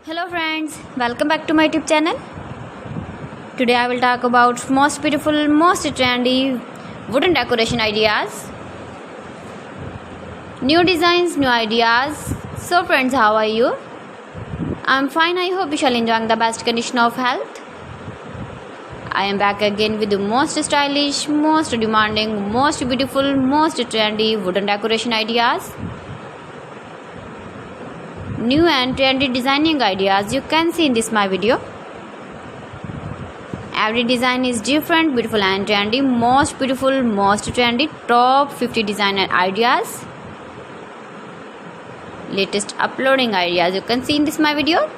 Hello friends, welcome back to my YouTube channel. Today I will talk about most beautiful, most trendy wooden decoration ideas. New designs, new ideas. So friends, how are you? I'm fine. I hope you shall enjoy the best condition of health. I am back again with the most stylish, most demanding, most beautiful, most trendy wooden decoration ideas. New and trendy designing ideas you can see in this my video. Every design is different, beautiful and trendy. Most beautiful, most trendy, top 50 designer ideas. Latest uploading ideas you can see in this my video.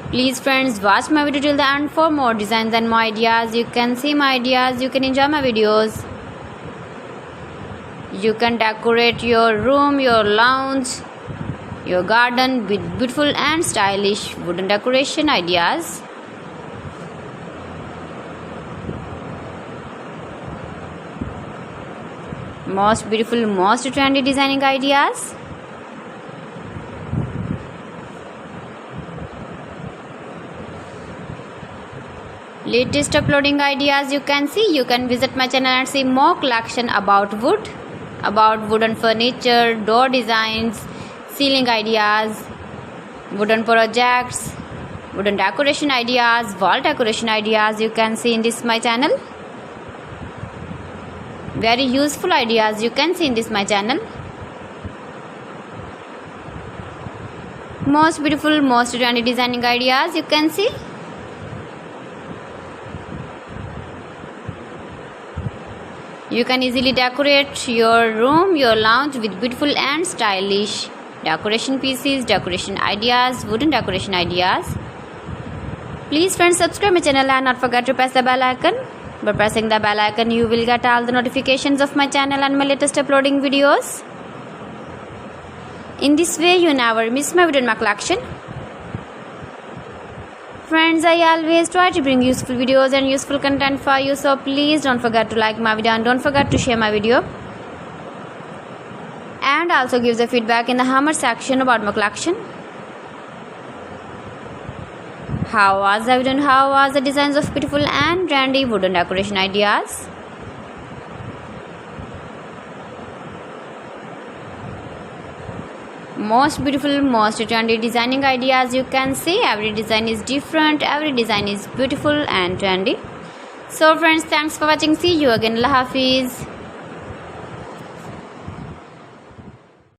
Please friends, watch my video till the end for more designs and more ideas. You can see my ideas, you can enjoy my videos. You can decorate your room, your lounge, your garden with beautiful and stylish wooden decoration ideas. Most beautiful, most trendy designing ideas. Latest uploading ideas you can see. You can visit my channel and see more collection about wood, about wooden furniture, door designs, ceiling ideas, wooden projects, wooden decoration ideas, wall decoration ideas you can see in this my channel. Very useful ideas you can see in this my channel. Most beautiful, most trendy designing ideas you can see. You can easily decorate your room, your lounge with beautiful and stylish decoration pieces, decoration ideas, wooden decoration ideas. Please friends, subscribe my channel and not forget to press the bell icon. By pressing the bell icon, you will get all the notifications of my channel and my latest uploading videos. In this way, you never miss my video in my collection. Friends, I always try to bring useful videos and useful content for you, so please don't forget to like my video and don't forget to share my video. And also give the feedback in the comment section about my collection. How was the video and how was the designs of beautiful and trendy wooden decoration ideas? Most beautiful, most trendy designing ideas you can see. Every design is different, every design is beautiful and trendy. So friends, thanks for watching. See you again. Allah Hafiz.